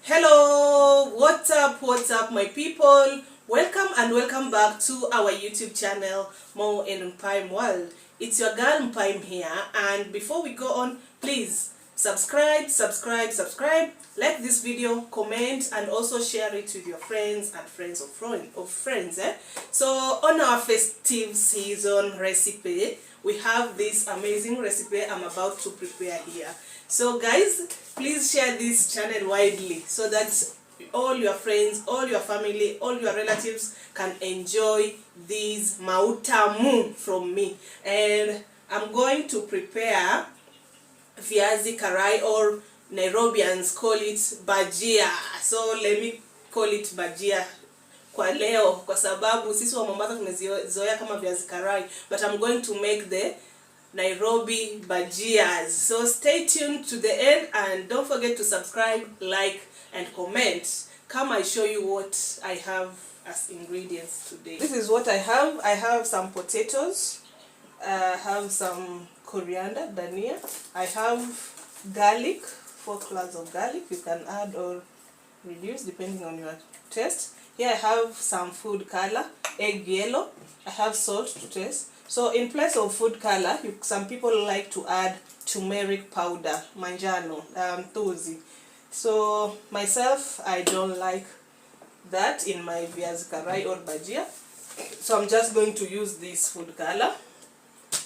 Hello, what's up my people? Welcome and welcome back to our YouTube channel, Mo and Mpaim World. It's your girl Mpaim here, and before we go on, please subscribe, like this video, comment, and also share it with your friends and friends of friends. So on our festive season recipe, we have this amazing recipe I'm about to prepare here. So guys, please share this channel widely so that all your friends, all your family, all your relatives can enjoy this mautamu from me. And I'm going to prepare viazi karai, or Nairobians call it bhajia. So let me call it bhajia kwa leo kwa sababu sisi wa Mombasa tumezoea kama viazi karai, but I'm going to make the Nairobi bhajias. So stay tuned to the end and don't forget to subscribe, like, and comment. Come, I show you what I have as ingredients today. This is what I have. I have some potatoes. I have some coriander, dhania. I have garlic, 4 cloves of garlic. You can add or reduce depending on your taste. Here I have some food color, egg yellow. I have salt to taste. So in place of food color, some people like to add turmeric powder, manjano, tozi. So myself, I don't like that in my viazi karai or bhajia. So I'm just going to use this food color.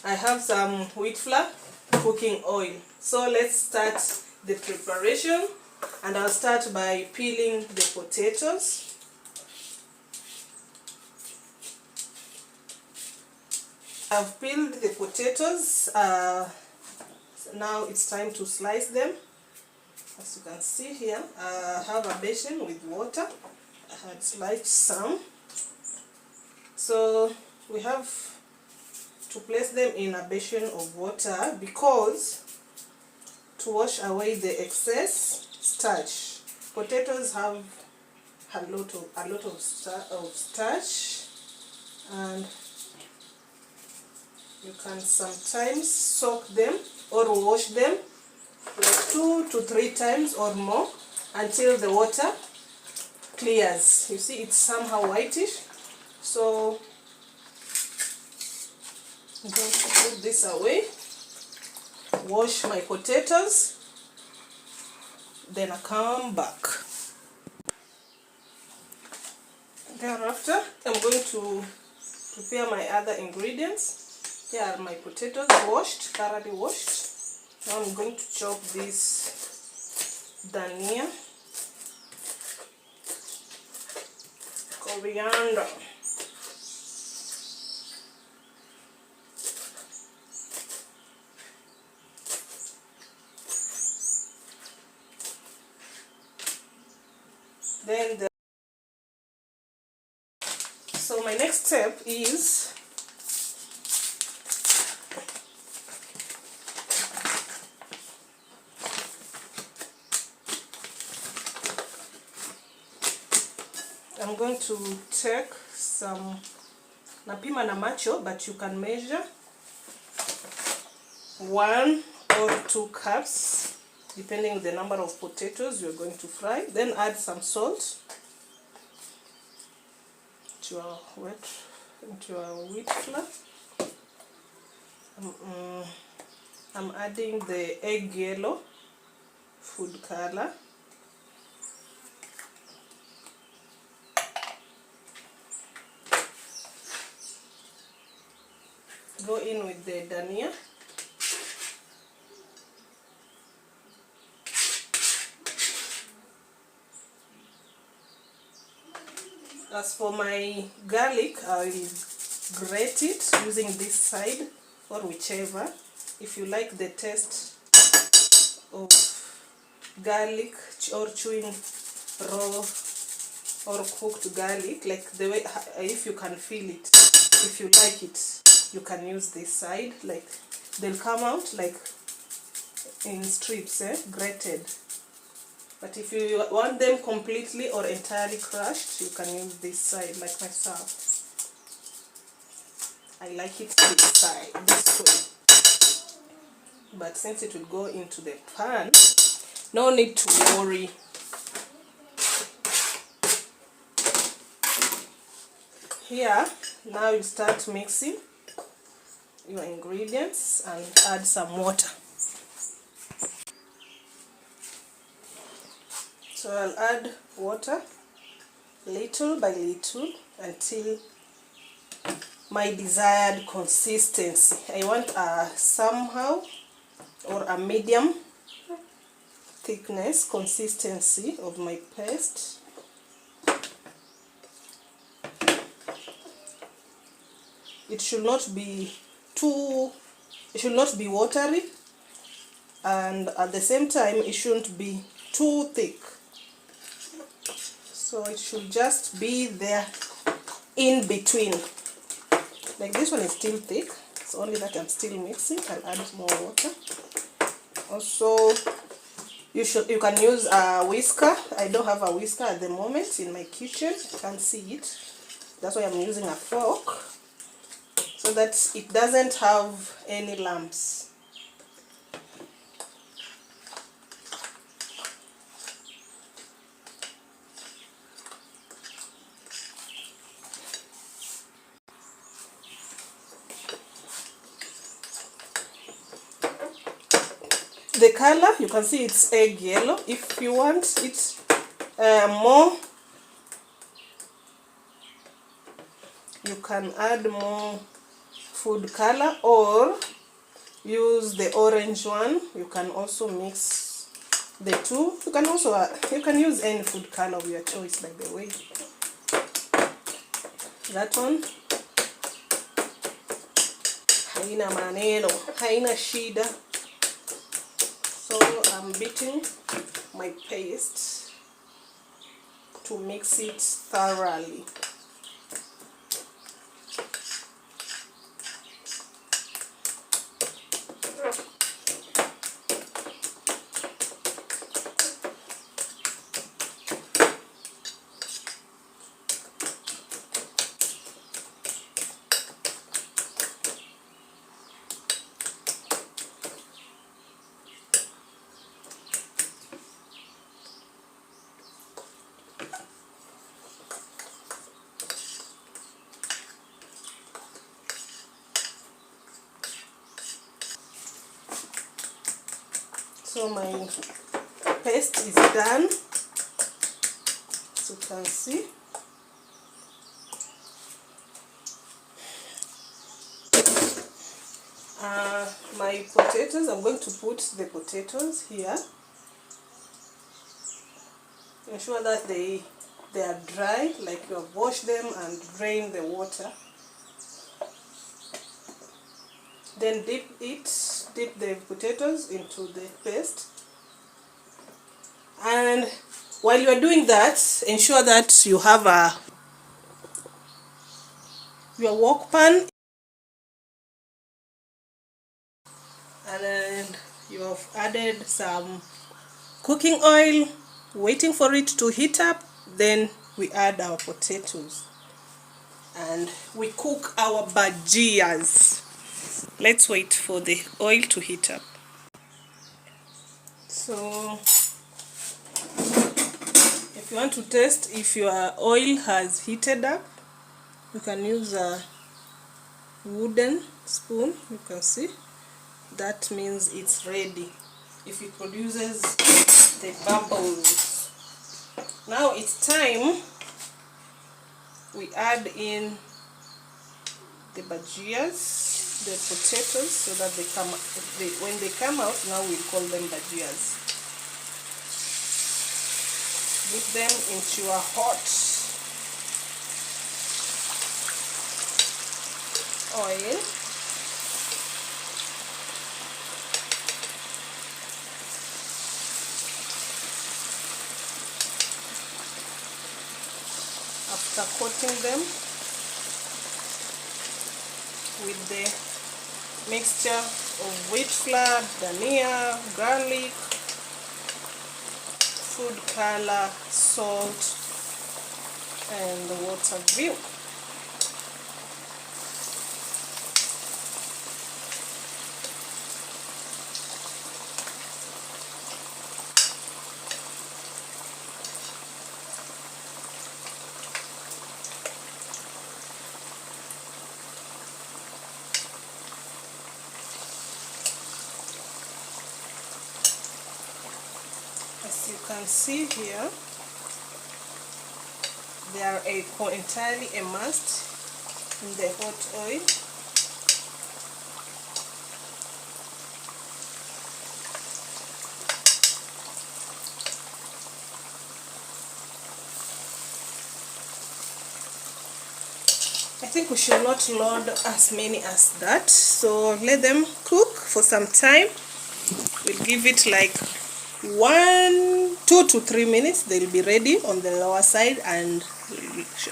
I have some wheat flour, cooking oil. So let's start the preparation, and I'll start by peeling the potatoes. I've peeled the potatoes. Now it's time to slice them. As you can see here, I have a basin with water. I had sliced some. So we have to place them in a basin of water because to wash away the excess starch. Potatoes have a lot of starch, and you can sometimes soak them or wash them like 2 to 3 times or more until the water clears. You see, it's somehow whitish. So I'm going to put this away, wash my potatoes, then I come back. Thereafter, I'm going to prepare my other ingredients. Here are my potatoes washed, thoroughly washed. Now I'm going to chop this dhania, coriander, then so my next step is I'm going to take some napima na macho, but you can measure 1 or 2 cups depending on the number of potatoes you're going to fry. Then add some salt to your wheat flour. I'm adding the egg yellow food color. Go in with the dhania. As for my garlic, I will grate it using this side or whichever. If you like the taste of garlic or chewing raw or cooked garlic, like the way, if you can feel it, if you like it, you can use this side. Like they'll come out like in strips, grated. But if you want them completely or entirely crushed, you can use this side, like myself. I like it this side, this way. But since it will go into the pan, no need to worry Here, now you start mixing your ingredients and add some water. So I'll add water little by little until my desired consistency. I want a somehow or a medium thickness consistency of my paste. It should not be watery, and at the same time it shouldn't be too thick. So it should just be there in between. Like this one is still thick, it's only that I'm still mixing. I'll add more water. Also, you can use a whisker. I don't have a whisker at the moment in my kitchen. You can't see it. That's why I'm using a fork, so that it doesn't have any lumps. The color, you can see it's egg yellow. If you want it more, you can add more food color or use the orange one. You can also mix the two. You can use any food color of your choice, by the way. That one haina maneno, haina shida. So I'm beating my paste to mix it thoroughly. So my paste is done, as you can see. My potatoes, I'm going to put the potatoes here. Ensure that they are dry, like you have washed them and drained the water. Then dip the potatoes into the paste. And while you are doing that, ensure that you have your wok pan, and you have added some cooking oil, waiting for it to heat up. Then we add our potatoes and we cook our bhajias. Let's wait for the oil to heat up. So if you want to test if your oil has heated up, you can use a wooden spoon. You can see that means it's ready. If it produces the bubbles, now it's time we add in the bhajias, the potatoes, so that when they come out, now we call them bhajias. Put them into a hot oil. After coating them with the mixture of wheat flour, dhania, garlic, food color, salt, and the water view. you can see here, they are entirely immersed in the hot oil. I think we should not load as many as that, so let them cook for some time. We'll give it like 2 to 3 minutes. They'll be ready on the lower side, and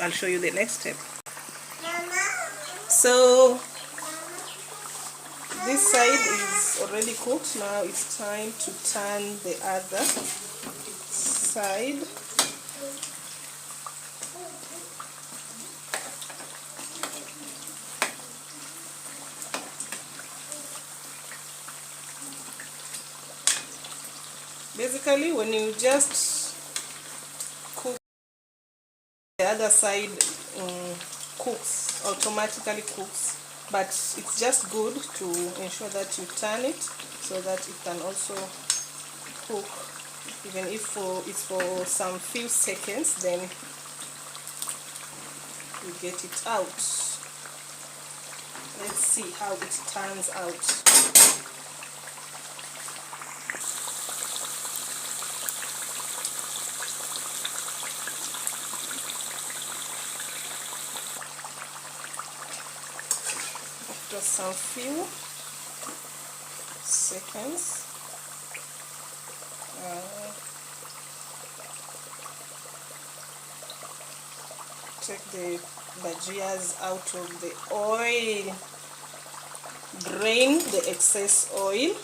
I'll show you the next step. So this side is already cooked. Now it's time to turn the other side. Basically, when you just cook, the other side cooks, automatically cooks, but it's just good to ensure that you turn it so that it can also cook, even if it's for some few seconds, then you get it out. Let's see how it turns out. After some few seconds, take the bhajias out of the oil, drain the excess oil.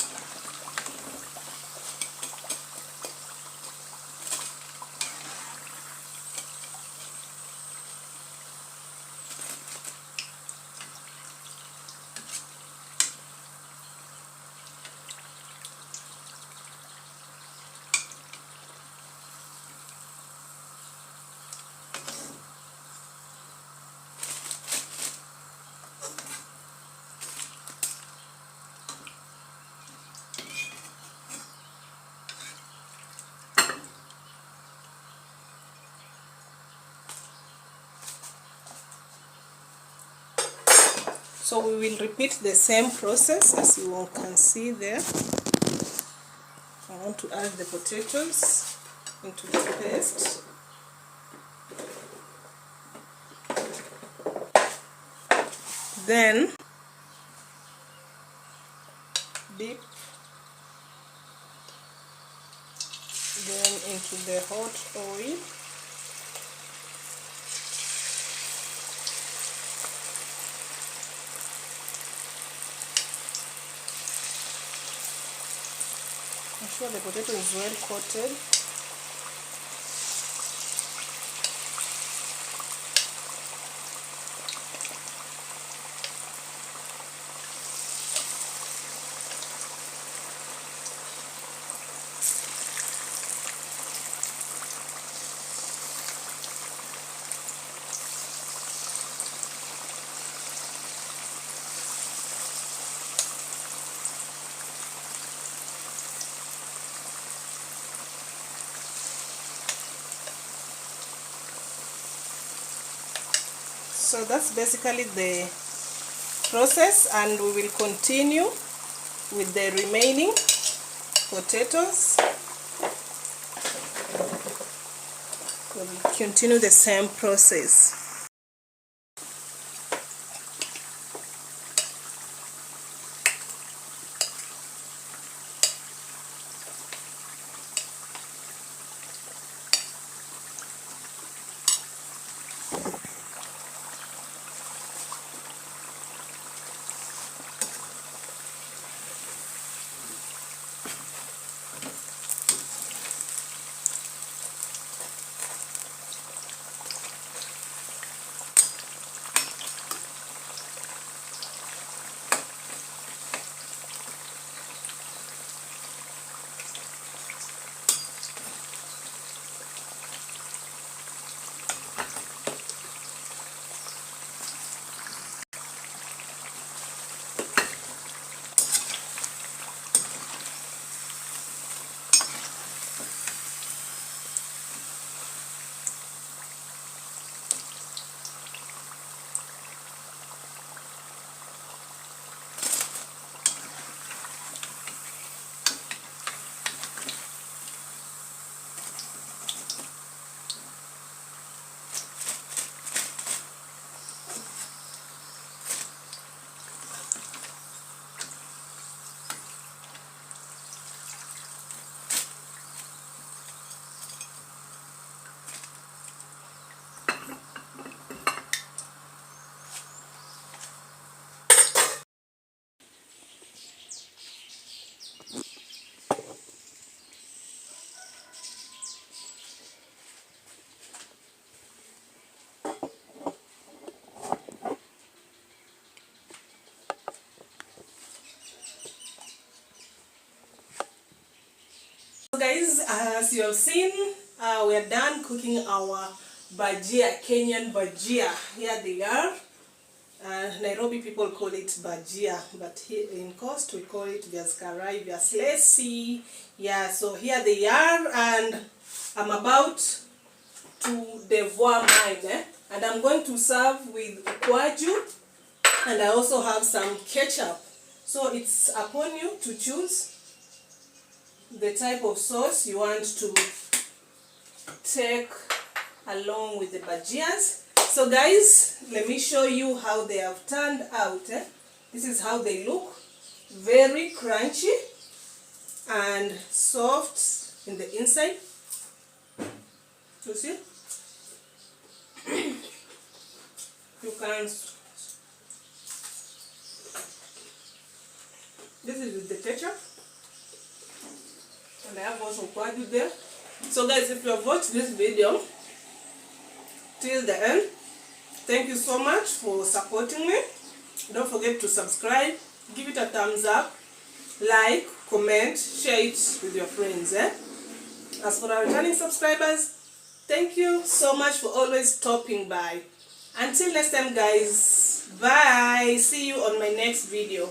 So we will repeat the same process as you can see there. I want to add the potatoes into the paste. Then dip them into the hot oil. Ensure the potato is well coated. So that's basically the process, and we will continue with the remaining potatoes. We'll continue the same process. as you have seen, we are done cooking our Bhajia, Kenyan Bhajia. Here they are. Nairobi people call it Bhajia, but here in Coast we call it viazi karai, viazi lesi. Yeah, so here they are, and I'm about to devour mine. And I'm going to serve with kwaju, and I also have some ketchup. So it's upon you to choose the type of sauce you want to take along with the bhajias. So guys, let me show you how they have turned out. This is how they look. Very crunchy and soft in the inside. You see? You can. This is with the ketchup. And I have also kwaju there. So guys, if you have watched this video till the end, thank you so much for supporting me. Don't forget to subscribe, give it a thumbs up, like, comment, share it with your friends. As for our returning subscribers, thank you so much for always stopping by. Until next time guys, bye. See you on my next video.